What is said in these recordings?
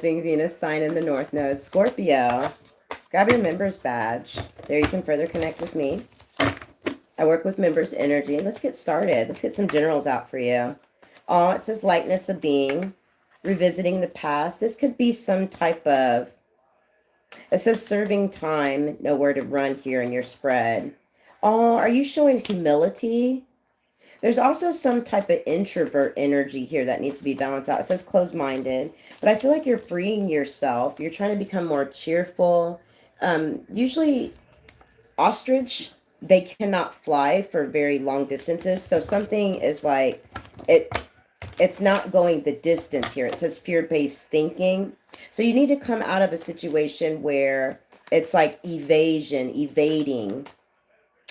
Venus sign in the North Node. Scorpio, grab your members badge. There you can further connect with me. I work with members' energy. Let's get started. Let's get some generals out for you. Oh, it says lightness of being, revisiting the past. This could be some type of, it says serving time, nowhere to run here in your spread. Oh, are you showing humility? There's also some type of introvert energy here that needs to be balanced out. It says closed-minded, but I feel like you're freeing yourself. You're trying to become more cheerful. Usually ostrich, they cannot fly for very long distances. So something is like, it's not going the distance here. It says fear-based thinking. So you need to come out of a situation where it's like evading.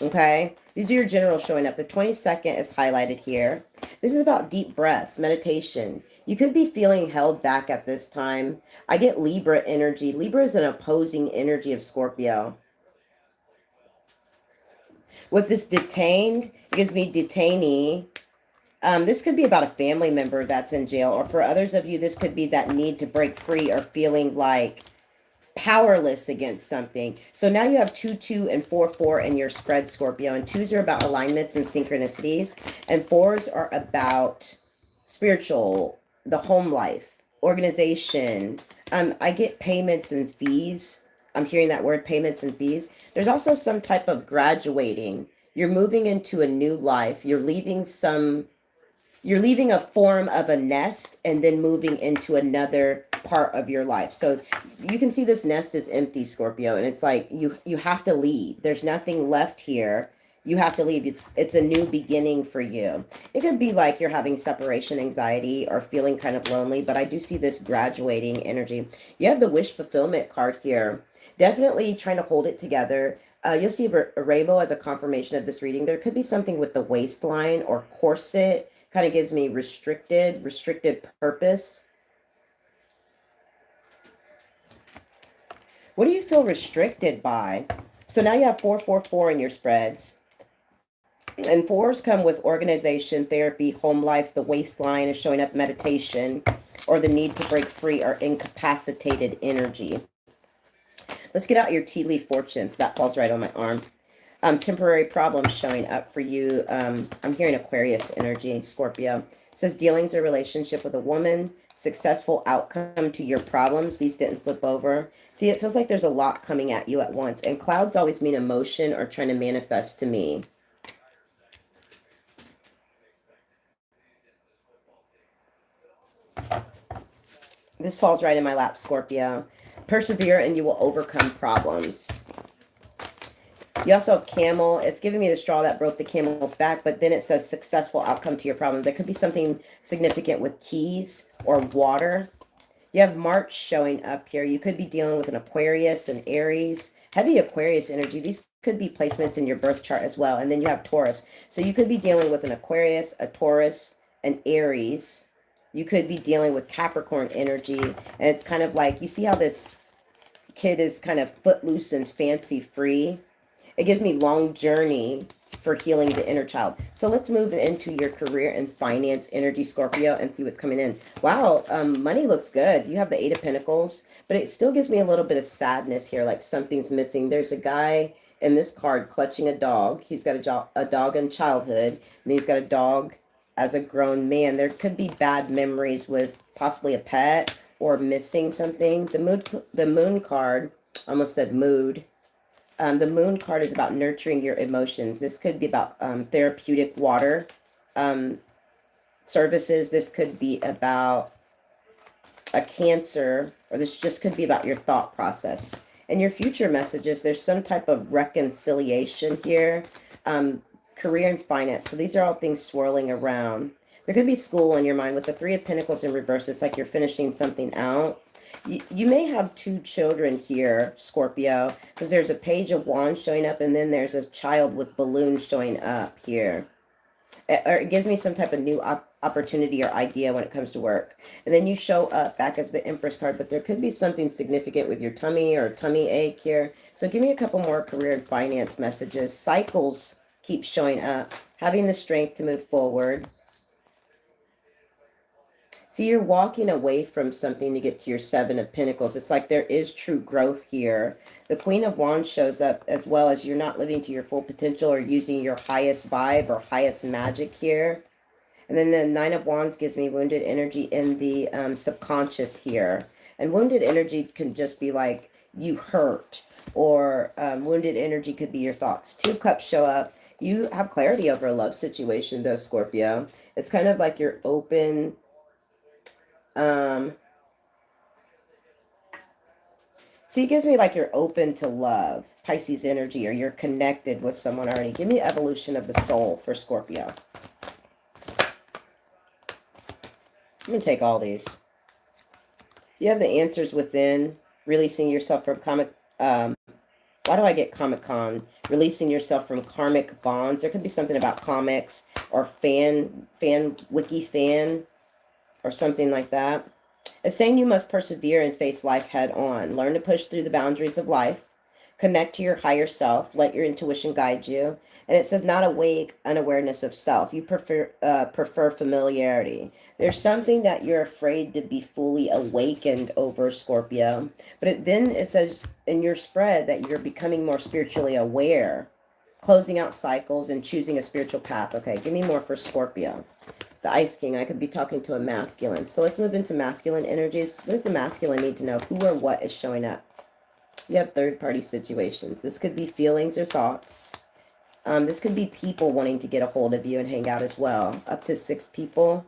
Okay, these are your generals showing up. The 22nd is highlighted here. This is about deep breaths, meditation. You could be feeling held back at this time. I get Libra energy. Libra is an opposing energy of Scorpio. With this detained, it gives me detainee. This could be about a family member that's in jail, or for others of you, this could be that need to break free or feeling like powerless against something. So now you have 2, 2, and 4, 4 in your spread, Scorpio. And 2s are about alignments and synchronicities. And 4s are about spiritual, the home life, organization. I get payments and fees. I'm hearing that word, payments and fees. There's also some type of graduating. You're moving into a new life. You're leaving a form of a nest and then moving into another part of your life. So you can see this nest is empty, Scorpio, and it's like you have to leave. There's nothing left here. You have to leave. It's a new beginning for you. It could be like you're having separation anxiety or feeling kind of lonely, but I do see this graduating energy. You have the wish fulfillment card here. Definitely trying to hold it together. You'll see a rainbow as a confirmation of this reading. There could be something with the waistline or corset. Kind of gives me restricted purpose. What do you feel restricted by? So now you have 4, 4, 4 in your spreads. And 4s come with organization, therapy, home life. The waistline is showing up meditation or the need to break free or incapacitated energy. Let's get out your tea leaf fortunes. That falls right on my arm. Temporary problems showing up for you. I'm hearing Aquarius energy, Scorpio. It says dealings or relationship with a woman, successful outcome to your problems. These didn't flip over. See, it feels like there's a lot coming at you at once. And clouds always mean emotion or trying to manifest to me. This falls right in my lap, Scorpio. Persevere and you will overcome problems. You also have camel. It's giving me the straw that broke the camel's back, but then it says successful outcome to your problem. There could be something significant with keys or water. You have March showing up here. You could be dealing with an Aquarius and Aries. Heavy Aquarius energy. These could be placements in your birth chart as well. And then you have Taurus. So you could be dealing with an Aquarius, a Taurus, an Aries. You could be dealing with Capricorn energy. And it's kind of like, you see how this kid is kind of footloose and fancy free? It gives me long journey for healing the inner child. So let's move into your career and finance energy, Scorpio, and see what's coming in. Wow, money looks good. You have the 8 of Pentacles, but it still gives me a little bit of sadness here, like something's missing. There's a guy in this card clutching a dog. He's got a dog in childhood, and then he's got a dog as a grown man. There could be bad memories with possibly a pet or missing something. The moon card, almost said mood. The moon card is about nurturing your emotions. This could be about therapeutic water services. This could be about a Cancer, or this just could be about your thought process. And your future messages, there's some type of reconciliation here. Career and finance. So these are all things swirling around. There could be school in your mind. With the 3 of Pentacles in reverse, it's like you're finishing something out. You may have 2 children here, Scorpio, because there's a Page of Wands showing up, and then there's a child with balloons showing up here. Or it gives me some type of new opportunity or idea when it comes to work. And then you show up back as the Empress card, but there could be something significant with your tummy or tummy ache here. So give me a couple more career and finance messages. Cycles keep showing up. Having the strength to move forward. See, you're walking away from something to get to your Seven of Pentacles. It's like there is true growth here. The Queen of Wands shows up, as well as you're not living to your full potential or using your highest vibe or highest magic here. And then the Nine of Wands gives me wounded energy in the subconscious here. And wounded energy can just be like you hurt, or wounded energy could be your thoughts. Two of Cups show up. You have clarity over a love situation, though, Scorpio. It's kind of like you're open. See, it gives me like you're open to love, Pisces energy, or you're connected with someone already. Give me evolution of the soul for Scorpio. I'm going to take all these. You have the answers within, releasing yourself from why do I get Comic-Con? Releasing yourself from karmic bonds. There could be something about comics or wiki fan, or something like that. It's saying you must persevere and face life head on. Learn to push through the boundaries of life. Connect to your higher self. Let your intuition guide you. And it says not awake unawareness of self. You prefer familiarity. There's something that you're afraid to be fully awakened over, Scorpio. But then it says in your spread that you're becoming more spiritually aware. Closing out cycles and choosing a spiritual path. Okay, give me more for Scorpio. The Ice King, I could be talking to a masculine. So let's move into masculine energies. What does the masculine need to know? Who or what is showing up? You have third-party situations. This could be feelings or thoughts. This could be people wanting to get a hold of you and hang out as well. Up to 6 people.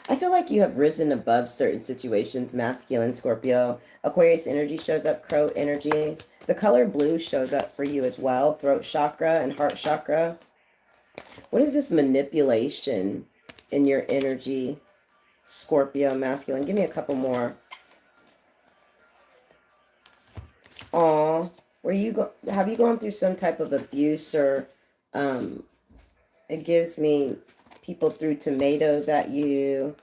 I feel like you have risen above certain situations, masculine, Scorpio. Aquarius energy shows up, crow energy. The color blue shows up for you as well. Throat chakra and heart chakra. What is this manipulation in your energy, Scorpio masculine? Give me a couple more. Aw, have you gone through some type of abuse, or it gives me people threw tomatoes at you,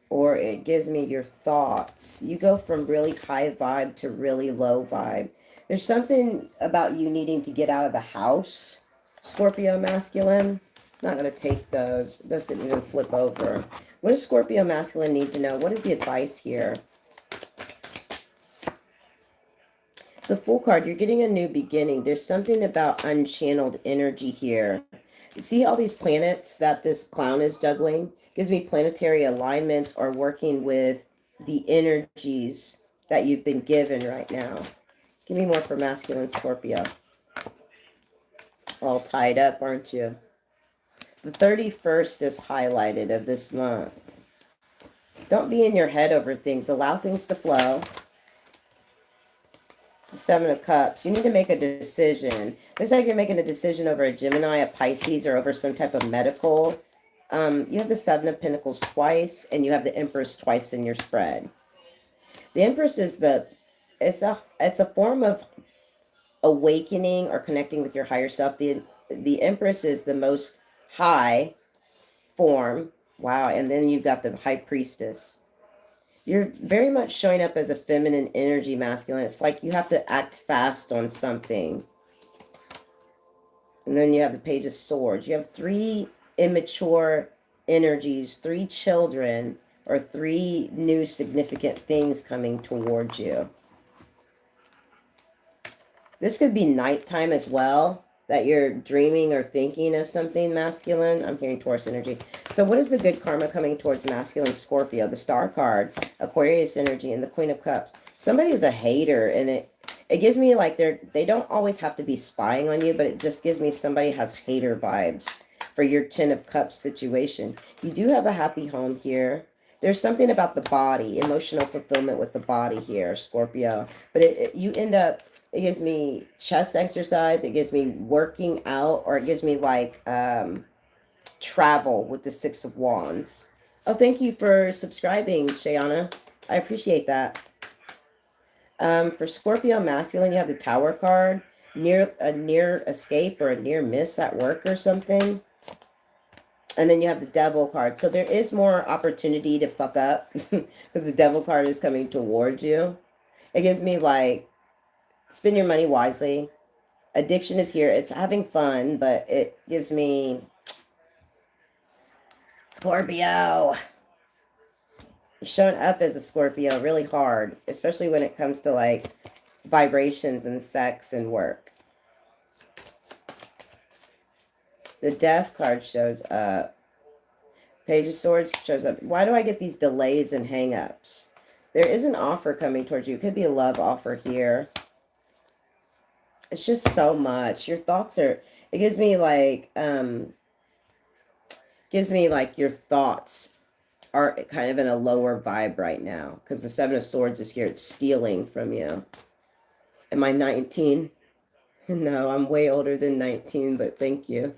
or it gives me your thoughts. You go from really high vibe to really low vibe. There's something about you needing to get out of the house, Scorpio masculine. I'm not going to take those. Those didn't even flip over. What does Scorpio masculine need to know? What is the advice here? The Fool card, you're getting a new beginning. There's something about unchanneled energy here. See all these planets that this clown is juggling? Gives me planetary alignments or working with the energies that you've been given right now. Give me more for masculine Scorpio. All tied up, aren't you? The 31st is highlighted of this month. Don't be in your head over things. Allow things to flow. The 7 of Cups. You need to make a decision. Looks like you're making a decision over a Gemini, a Pisces, or over some type of medical. You have the 7 of Pentacles twice, and you have the Empress twice in your spread. The Empress is it's a form of awakening or connecting with your higher self. The Empress is the most high form. Wow. And then you've got the High Priestess. You're very much showing up as a feminine energy, masculine. It's like you have to act fast on something. And then you have the Page of Swords. You have 3 immature energies, 3 children, or 3 new significant things coming towards you. This could be nighttime as well, that you're dreaming or thinking of something masculine. I'm hearing Taurus energy. So what is the good karma coming towards masculine Scorpio? The Star card, Aquarius energy, and the Queen of Cups. Somebody is a hater, and it gives me like they don't always have to be spying on you, but it just gives me somebody has hater vibes for your 10 of Cups situation. You do have a happy home here. There's something about the body, emotional fulfillment with the body here, Scorpio. But you end up, it gives me chest exercise, it gives me working out, or it gives me like travel with the 6 of Wands. Oh, thank you for subscribing, Shayana. I appreciate that. For Scorpio masculine, you have the Tower card, a near escape or a near miss at work or something. And then you have the Devil card. So there is more opportunity to fuck up because the Devil card is coming towards you. It gives me like, spend your money wisely. Addiction is here. It's having fun, but it gives me Scorpio. showing up as a Scorpio really hard, especially when it comes to like vibrations and sex and work. The Death card shows up. Page of Swords shows up. Why do I get these delays and hang-ups? There is an offer coming towards you. It could be a love offer here. It's just so much. Your thoughts are, it gives me like your thoughts are kind of in a lower vibe right now because the Seven of Swords is here. It's stealing from you. Am I 19? No, I'm way older than 19, but thank you.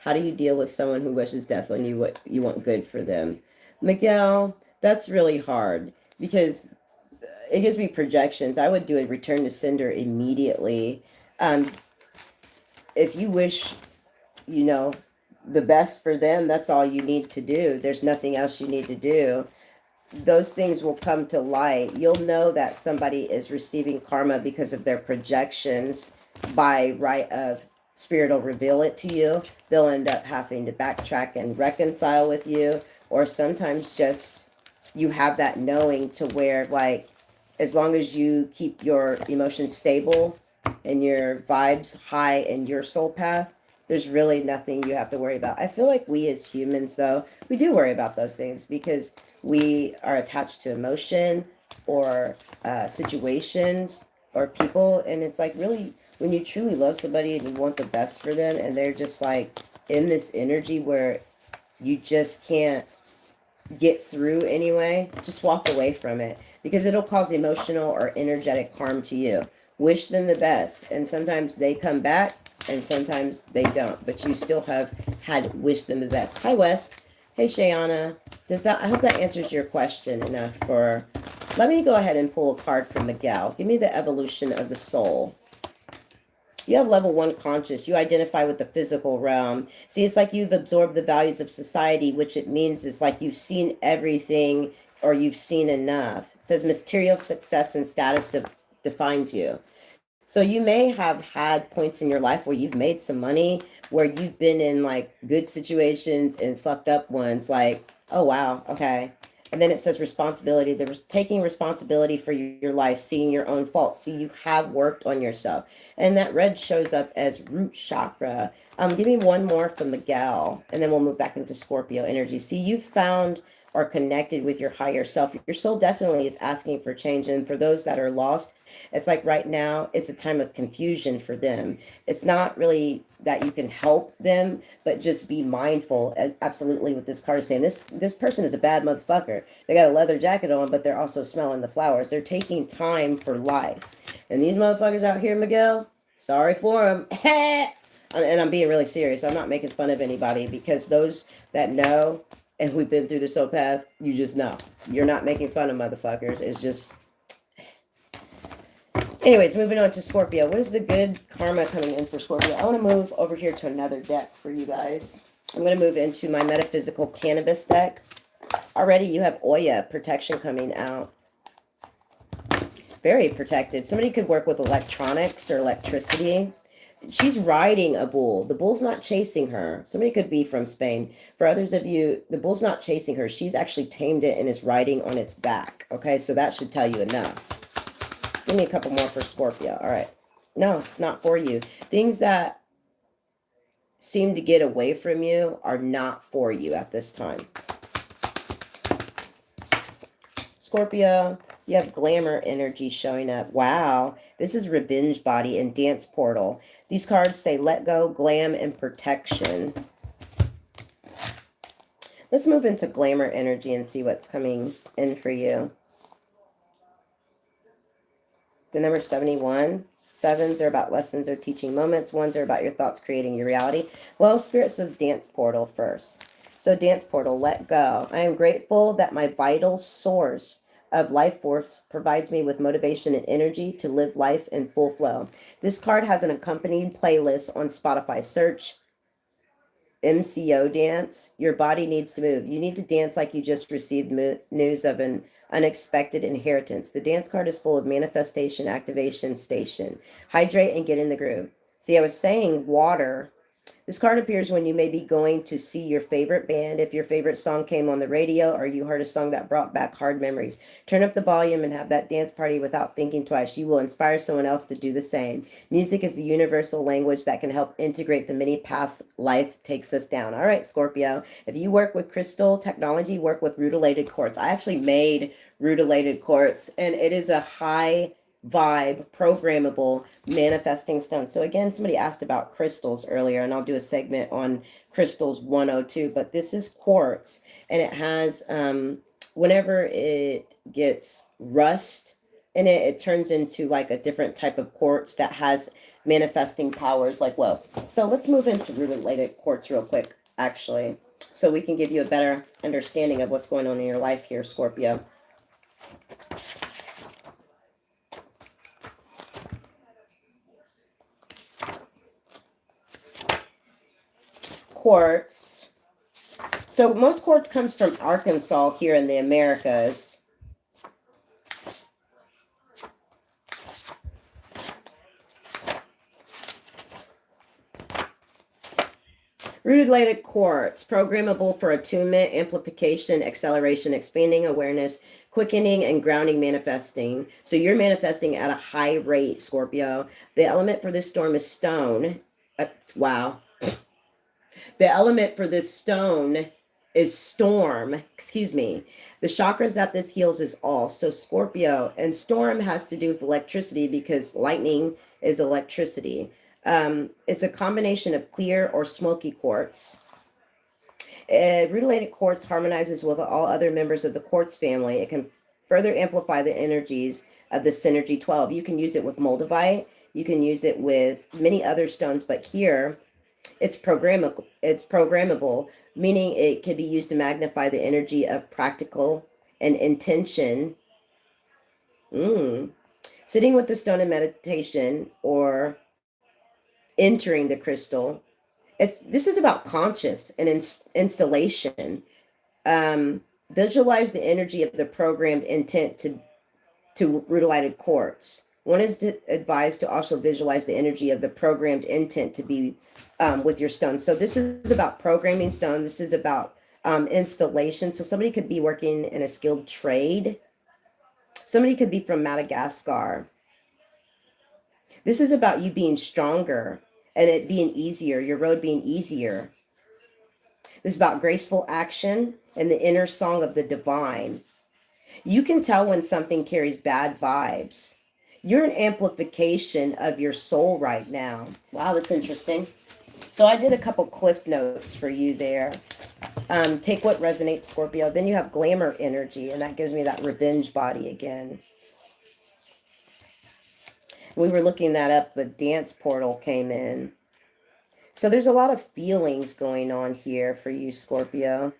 How do you deal with someone who wishes death on you, what you want good for them? Miguel, that's really hard because it gives me projections. I would do a return to sender immediately. If you wish, you know, the best for them, that's all you need to do. There's nothing else you need to do. Those things will come to light. You'll know that somebody is receiving karma because of their projections. By right of Spirit will reveal it to you. They'll end up having to backtrack and reconcile with you, or sometimes just you have that knowing to where, like, as long as you keep your emotions stable and your vibes high in your soul path, there's really nothing you have to worry about. I feel like we as humans, though, we do worry about those things because we are attached to emotion or situations or people, and it's like really when you truly love somebody and you want the best for them and they're just like in this energy where you just can't get through anyway, just walk away from it because it'll cause emotional or energetic harm to you. Wish them the best, and sometimes they come back and sometimes they don't, but you still have had wish them the best. Hi Wes. Hey Shayana. I hope that answers your question enough for, let me go ahead and pull a card from Miguel. Give me the evolution of the soul. You have level 1 conscious. You identify with the physical realm. See, it's like you've absorbed the values of society, which it means is like you've seen everything or you've seen enough. It says material success and status defines you. So you may have had points in your life where you've made some money, where you've been in like good situations and fucked up ones. Like, oh, wow. Okay. And then it says responsibility. There's taking responsibility for your life, seeing your own faults. See, you have worked on yourself. And that red shows up as root chakra. Give me one more from Miguel, and then we'll move back into Scorpio energy. See, you found or connected with your higher self. Your soul definitely is asking for change. And for those that are lost, it's like right now, it's a time of confusion for them. It's not really that you can help them, but just be mindful. Absolutely, what this card is saying. This person is a bad motherfucker. They got a leather jacket on, but they're also smelling the flowers. They're taking time for life. And these motherfuckers out here, Miguel, sorry for them. And I'm being really serious. I'm not making fun of anybody because those that know, and we've been through the soul path, you just know. You're not making fun of motherfuckers. It's just... Anyways, moving on to Scorpio. What is the good karma coming in for Scorpio? I want to move over here to another deck for you guys. I'm going to move into my metaphysical cannabis deck. Already you have Oya protection coming out. Very protected. Somebody could work with electronics or electricity. She's riding a bull. The bull's not chasing her. Somebody could be from Spain. For others of you, the bull's not chasing her. She's actually tamed it and is riding on its back. Okay, so that should tell you enough. Give me a couple more for Scorpio. All right. No, it's not for you. Things that seem to get away from you are not for you at this time. Scorpio, you have glamour energy showing up. Wow. This is revenge body and dance portal. These cards say let go, glam, and protection. Let's move into glamour energy and see what's coming in for you. The number 71. Sevens are about lessons or teaching moments. Ones are about your thoughts creating your reality. Well, Spirit says dance portal first. So dance portal, let go. I am grateful that my vital source of life force provides me with motivation and energy to live life in full flow. This card has an accompanying playlist on Spotify. Search MCO dance. Your body needs to move. You need to dance like you just received news of an unexpected inheritance. The dance card is full of manifestation, activation, station. Hydrate and get in the groove. See, I was saying water. This card appears when you may be going to see your favorite band, if your favorite song came on the radio, or you heard a song that brought back hard memories. Turn up the volume and have that dance party without thinking twice. You will inspire someone else to do the same. Music is the universal language that can help integrate the many paths life takes us down. All right, Scorpio. If you work with crystal technology, work with rutilated quartz. I actually made rutilated quartz, and it is a high vibe, programmable, manifesting stone. So again, somebody asked about crystals earlier, and I'll do a segment on crystals 102, but this is quartz, and it has, whenever it gets rust in it, it turns into like a different type of quartz that has manifesting powers like, whoa. So let's move into rutilated quartz real quick, actually, so we can give you a better understanding of what's going on in your life here, Scorpio. Quartz. So most quartz comes from Arkansas here in the Americas. Rutilated quartz, programmable for attunement, amplification, acceleration, expanding awareness, quickening, and grounding manifesting. So you're manifesting at a high rate, Scorpio. The element for this storm is stone. Wow. The element for this stone is storm. Excuse me. The chakras that this heals is all. So Scorpio, and storm has to do with electricity because lightning is electricity. It's a combination of clear or smoky quartz. Rutilated quartz harmonizes with all other members of the quartz family. It can further amplify the energies of the Synergy 12. You can use it with moldavite. You can use it with many other stones, but here it's programmable. It's programmable, meaning it can be used to magnify the energy of practical and intention. Sitting with the stone in meditation or entering the crystal. This is about conscious and installation. Visualize the energy of the programmed intent to rutilated quartz. One is advised to also visualize the energy of the programmed intent to be with your stone. So this is about programming stone. This is about installation. So somebody could be working in a skilled trade. Somebody could be from Madagascar. This is about you being stronger and it being easier, your road being easier. This is about graceful action and the inner song of the divine. You can tell when something carries bad vibes. You're an amplification of your soul right now. Wow, that's interesting. So I did a couple cliff notes for you there. Take what resonates, Scorpio. Then you have glamour energy, and that gives me that revenge body again. We were looking that up, but Dance Portal came in. So there's a lot of feelings going on here for you, Scorpio.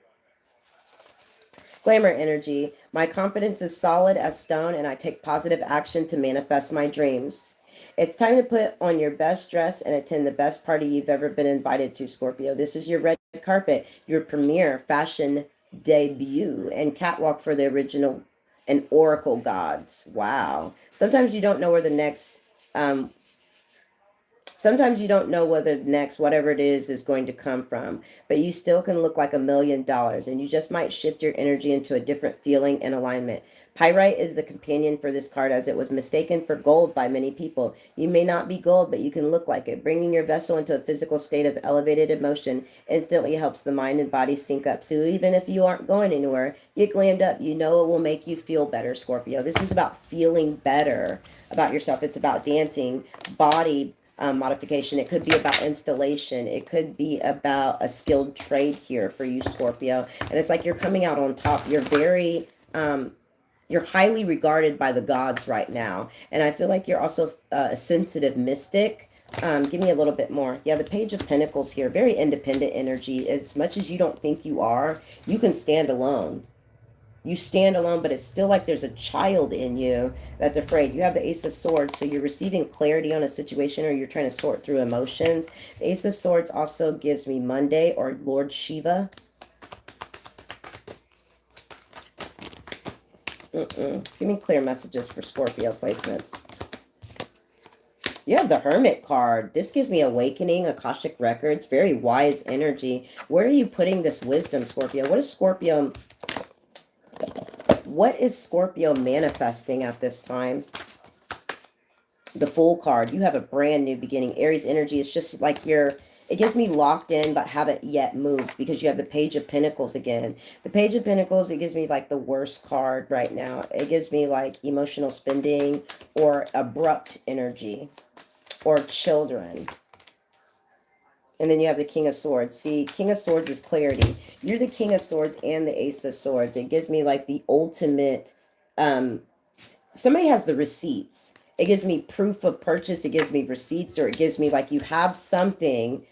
Glamour energy. My confidence is solid as stone, and I take positive action to manifest my dreams. It's time to put on your best dress and attend the best party you've ever been invited to, Scorpio. This is your red carpet, your premiere fashion debut, and catwalk for the original and oracle gods. Wow. Sometimes you don't know where the next sometimes you don't know whether next, whatever it is going to come from, but you still can look like $1 million, and you just might shift your energy into a different feeling and alignment. Pyrite is the companion for this card, as it was mistaken for gold by many people. You may not be gold, but you can look like it. Bringing your vessel into a physical state of elevated emotion instantly helps the mind and body sync up. So even if you aren't going anywhere, get glammed up. You know it will make you feel better, Scorpio. This is about feeling better about yourself. It's about dancing, body modification. It could be about installation. It could be about a skilled trade here for you, Scorpio. And it's like you're coming out on top. You're very you're highly regarded by the gods right now. And I feel like you're also a sensitive mystic. Give me a little bit more. Yeah, the Page of Pentacles here. Very independent energy. As much as you don't think you are, you can stand alone. You stand alone, but it's still like there's a child in you that's afraid. You have the Ace of Swords, so you're receiving clarity on a situation, or you're trying to sort through emotions. The Ace of Swords also gives me Monday or Lord Shiva. Give me clear messages for Scorpio placements. You have the Hermit card. This gives me awakening, Akashic records, very wise energy. Where are you putting this wisdom, Scorpio? What is Scorpio manifesting at this time? The Fool card. You have a brand new beginning. Aries energy is just like it gets me locked in but haven't yet moved, because you have the Page of Pentacles again. The Page of Pentacles, it gives me like the worst card right now. It gives me like emotional spending or abrupt energy or children. And then you have the King of Swords. See, King of Swords is clarity. You're the King of Swords and the Ace of Swords. It gives me like the ultimate, somebody has the receipts. It gives me proof of purchase. It gives me receipts, or it gives me like you have something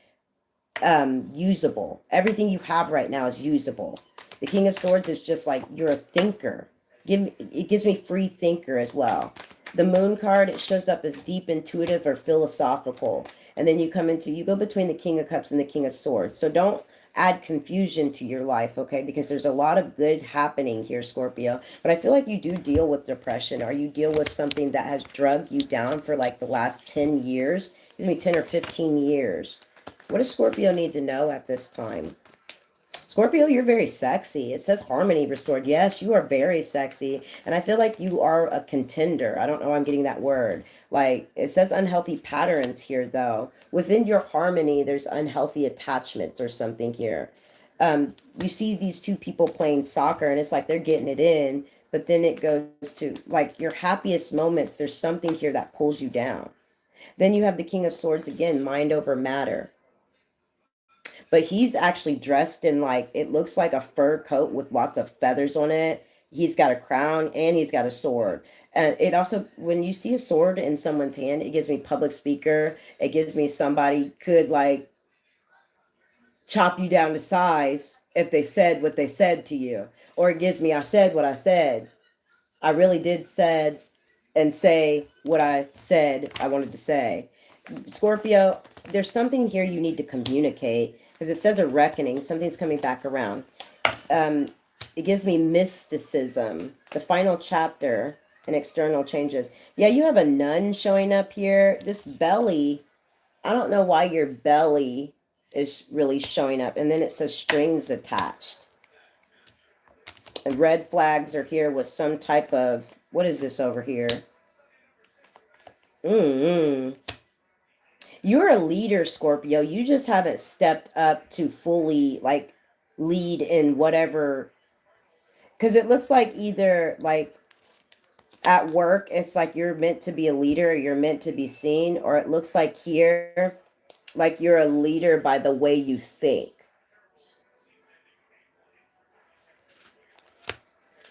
usable. Everything you have right now is usable. The King of Swords is just like you're a thinker. It gives me free thinker as well. The Moon card, it shows up as deep, intuitive, or philosophical. And then you go between the King of Cups and the King of Swords. So don't add confusion to your life, okay? Because there's a lot of good happening here, Scorpio. But I feel like you do deal with depression, or you deal with something that has drugged you down for like the last 10 years. Give me 10 or 15 years. What does Scorpio need to know at this time? Scorpio, you're very sexy. It says harmony restored. Yes, you are very sexy. And I feel like you are a contender. I don't know why I'm getting that word. Like, it says unhealthy patterns here, though. Within your harmony, there's unhealthy attachments or something here. You see these two people playing soccer, and it's like they're getting it in. But then it goes to, like, your happiest moments. There's something here that pulls you down. Then you have the King of Swords again, mind over matter. But he's actually dressed in like, it looks like a fur coat with lots of feathers on it. He's got a crown and he's got a sword. And it also, when you see a sword in someone's hand, it gives me public speaker. It gives me somebody could like chop you down to size if they said what they said to you. Or it gives me, I said what I said. I really did said and say what I said I wanted to say. Scorpio, there's something here you need to communicate, because it says a reckoning. Something's coming back around. It gives me mysticism, the final chapter, and external changes. Yeah, you have a nun showing up here. This belly, I don't know why your belly is really showing up. And then it says strings attached. And red flags are here with some type of, what is this over here? You're a leader, Scorpio. You just haven't stepped up to fully like lead in whatever, because it looks like either like at work, it's like you're meant to be a leader, or you're meant to be seen, or it looks like here, like you're a leader by the way you think.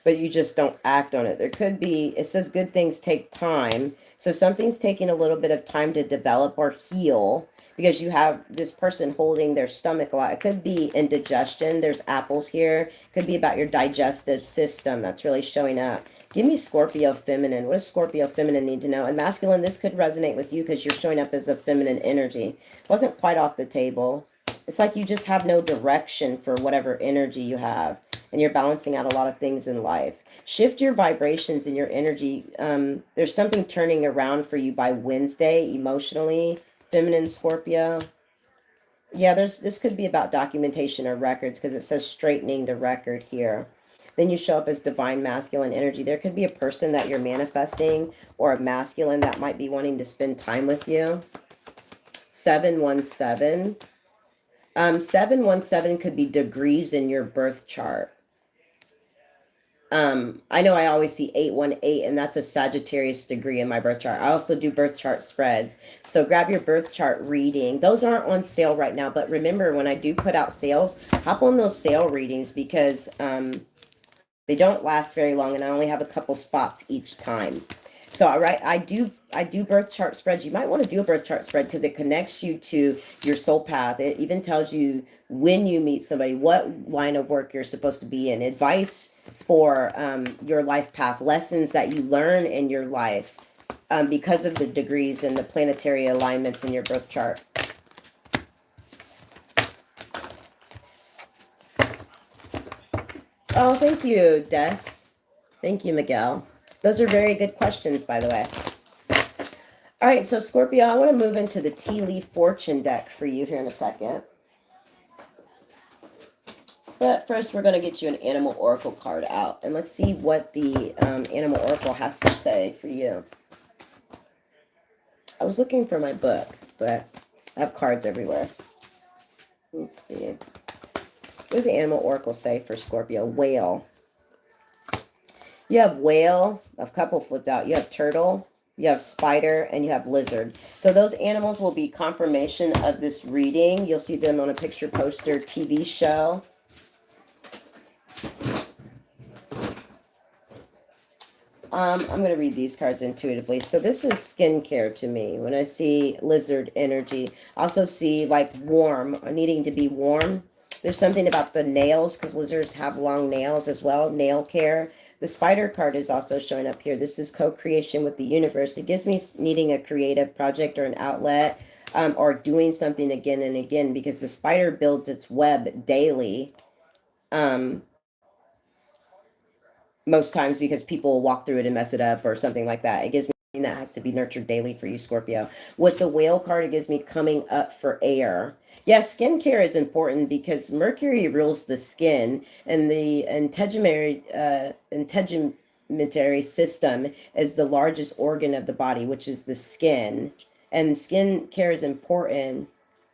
But you just don't act on it. There could be, it says good things take time. So something's taking a little bit of time to develop or heal, because you have this person holding their stomach a lot. It could be indigestion. There's apples here. It could be about your digestive system that's really showing up. Give me Scorpio feminine. What does Scorpio feminine need to know? And masculine, this could resonate with you because you're showing up as a feminine energy. Wasn't quite off the table. It's like you just have no direction for whatever energy you have, and you're balancing out a lot of things in life. Shift your vibrations and your energy. There's something turning around for you by Wednesday emotionally, feminine Scorpio. Yeah, this could be about documentation or records, because it says straightening the record here. Then you show up as divine masculine energy. There could be a person that you're manifesting, or a masculine that might be wanting to spend time with you. 717. 717 could be degrees in your birth chart. I know I always see 818, and that's a Sagittarius degree in my birth chart. I also do birth chart spreads. So grab your birth chart reading. Those aren't on sale right now, but remember, when I do put out sales, hop on those sale readings, because they don't last very long, and I only have a couple spots each time. So I do birth chart spreads. You might want to do a birth chart spread, because it connects you to your soul path. It even tells you when you meet somebody, what line of work you're supposed to be in. Advice for your life path, lessons that you learn in your life because of the degrees and the planetary alignments in your birth chart. Oh, thank you, Des. Thank you, Miguel. Those are very good questions, by the way. All right, so Scorpio, I want to move into the tea leaf fortune deck for you here in a second. But first, we're going to get you an animal oracle card out. And let's see what the animal oracle has to say for you. I was looking for my book, but I have cards everywhere. Let's see. What does the animal oracle say for Scorpio? Whale. You have whale, a couple flipped out. You have turtle, you have spider, and you have lizard. So those animals will be confirmation of this reading. You'll see them on a picture poster TV show. I'm going to read these cards intuitively. So this is skincare to me. When I see lizard energy, I also see like warm, needing to be warm. There's something about the nails because lizards have long nails as well, nail care. The spider card is also showing up here. This is co-creation with the universe. It gives me needing a creative project or an outlet or doing something again and again because the spider builds its web daily. Most times because people walk through it and mess it up or something like that. It gives me something that has to be nurtured daily for you, Scorpio. With the whale card, it gives me coming up for air. Yes, skincare is important because Mercury rules the skin and the integumentary system is the largest organ of the body, which is the skin. And skin care is important,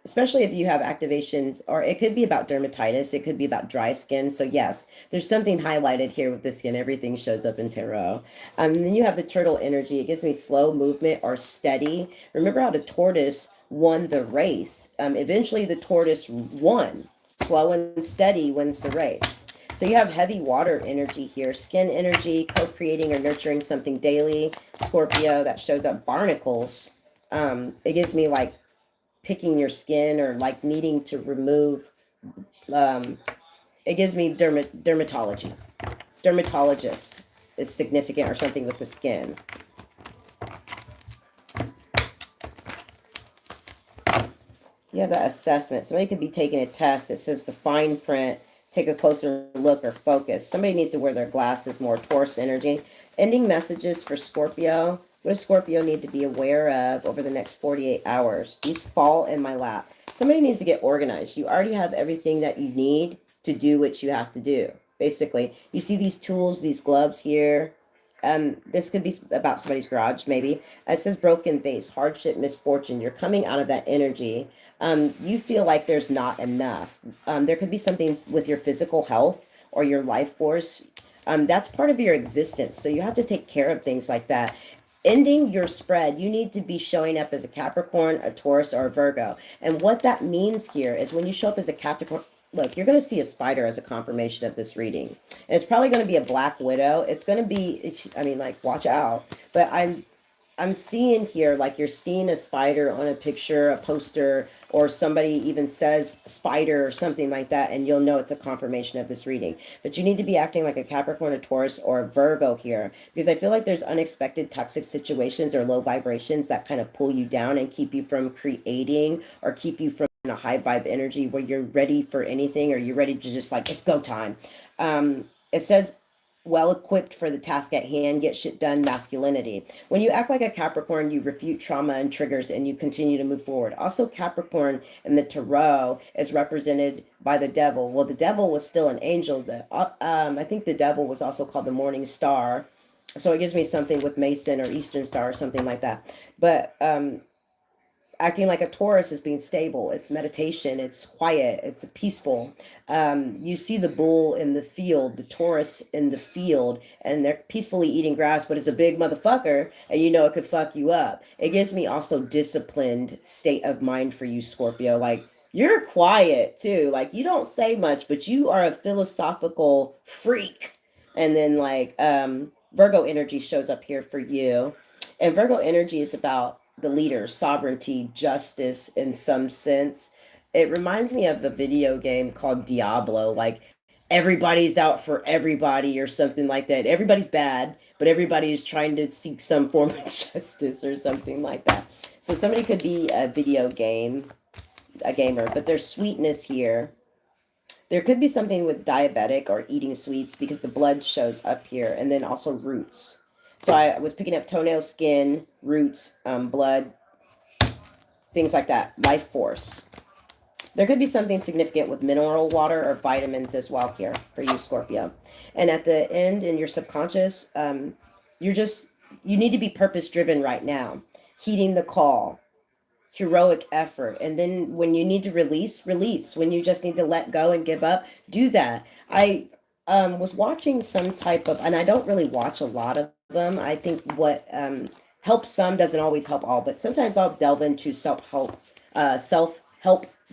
especially if you have activations, or it could be about dermatitis, it could be about dry skin. So yes, there's something highlighted here with the skin. Everything shows up in tarot. And then you have the turtle energy. It gives me slow movement or steady. Remember how the tortoise won the race. Eventually the tortoise won. Slow and steady wins the race. So you have heavy water energy here, skin energy, co-creating or nurturing something daily. Scorpio, that shows up barnacles. It gives me like picking your skin or like needing to remove. It gives me dermatology. Dermatologist is significant or something with the skin. You have that assessment. Somebody could be taking a test. It says the fine print. Take a closer look or focus. Somebody needs to wear their glasses more. Taurus energy. Ending messages for Scorpio. What does Scorpio need to be aware of over the next 48 hours? These fall in my lap. Somebody needs to get organized. You already have everything that you need to do what you have to do. Basically, you see these tools, these gloves here. This could be about somebody's garage, maybe. It says broken vase, hardship, misfortune. You're coming out of that energy. You feel like there's not enough. There could be something with your physical health or your life force. That's part of your existence. So you have to take care of things like that. Ending your spread, you need to be showing up as a Capricorn, a Taurus, or a Virgo. And what that means here is when you show up as a Capricorn, look, you're going to see a spider as a confirmation of this reading. And it's probably going to be a black widow. It's going to be, I mean, like, watch out. But I'm seeing here, like you're seeing a spider on a picture, a poster, or somebody even says spider or something like that, and you'll know it's a confirmation of this reading. But you need to be acting like a Capricorn, a Taurus, or a Virgo here, because I feel like there's unexpected toxic situations or low vibrations that kind of pull you down and keep you from creating or keep you from a high vibe energy where you're ready for anything or you're ready to just like, it's go time. It says, well equipped for the task at hand, get shit done, masculinity. When you act like a Capricorn, you refute trauma and triggers and you continue to move forward. Also, Capricorn in the tarot is represented by the devil. Well, the devil was still an angel. I think the devil was also called the morning star. So it gives me something with Mason or Eastern Star or something like that. But acting like a Taurus is being stable. It's meditation. It's quiet. It's peaceful. You see the bull in the field, the Taurus in the field, and they're peacefully eating grass, but it's a big motherfucker, and you know it could fuck you up. It gives me also disciplined state of mind for you, Scorpio. Like, you're quiet too. Like, you don't say much, but you are a philosophical freak. And then like Virgo energy shows up here for you. And Virgo energy is about the leader, sovereignty, justice in some sense. It reminds me of the video game called Diablo, like everybody's out for everybody or something like that. Everybody's bad, but everybody is trying to seek some form of justice or something like that. So somebody could be a gamer, but there's sweetness here. There could be something with diabetic or eating sweets because the blood shows up here, and then also roots. So I was picking up toenail, skin, roots, blood, things like that. Life force. There could be something significant with mineral water or vitamins as well here for you, Scorpio. And at the end, in your subconscious, you need to be purpose driven right now, heeding the call, heroic effort. And then when you need to release, release. When you just need to let go and give up, do that. I was watching some type of, and I don't really watch a lot of them. I think what helps some doesn't always help all, but sometimes I'll delve into self-help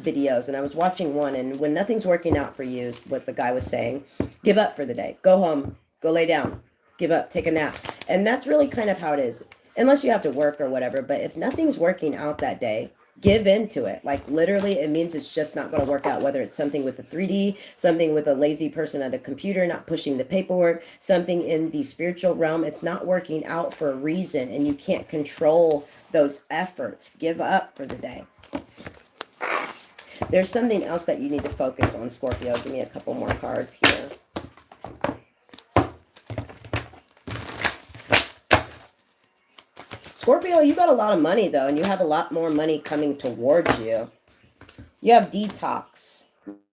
videos. And I was watching one, and when nothing's working out for you, is what the guy was saying, give up for the day, go home, go lay down, give up, take a nap. And that's really kind of how it is, unless you have to work or whatever. But if nothing's working out that day, give into it. Like literally, it means it's just not going to work out, whether it's something with the 3D, something with a lazy person at a computer not pushing the paperwork, something in the spiritual realm. It's not working out for a reason, and you can't control those efforts. Give up for the day. There's something else that you need to focus on, Scorpio. Give me a couple more cards here. Scorpio, you got a lot of money, though, and you have a lot more money coming towards you. You have detox,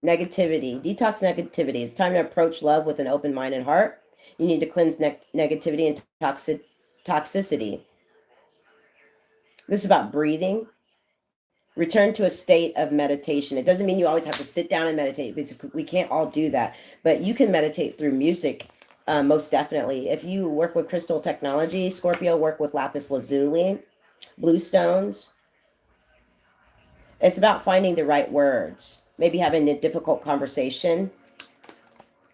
negativity. Detox negativity. It's time to approach love with an open mind and heart. You need to cleanse negativity and toxicity. This is about breathing. Return to a state of meditation. It doesn't mean you always have to sit down and meditate, because we can't all do that. But you can meditate through music, most definitely. If you work with crystal technology, Scorpio, work with lapis lazuli, blue stones. It's about finding the right words. Maybe having a difficult conversation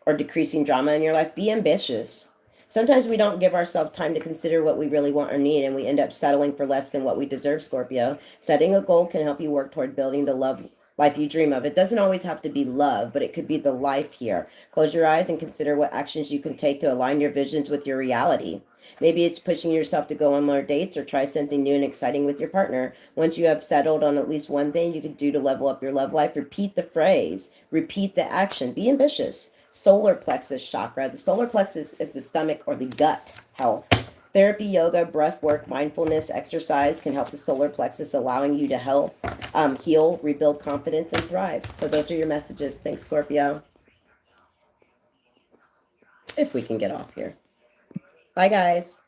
or decreasing drama in your life. Be ambitious. Sometimes we don't give ourselves time to consider what we really want or need, and we end up settling for less than what we deserve, Scorpio. Setting a goal can help you work toward building the life you dream of. It doesn't always have to be love, but it could be the life here. Close your eyes and consider what actions you can take to align your visions with your reality. Maybe it's pushing yourself to go on more dates or try something new and exciting with your partner. Once you have settled on at least one thing you could do to level up your love life, repeat the phrase, repeat the action. Be ambitious. Solar plexus chakra. The solar plexus is the stomach or the gut health. Therapy, yoga, breath work, mindfulness, exercise can help the solar plexus, allowing you to help heal, rebuild confidence, and thrive. So those are your messages. Thanks, Scorpio. If we can get off here. Bye, guys.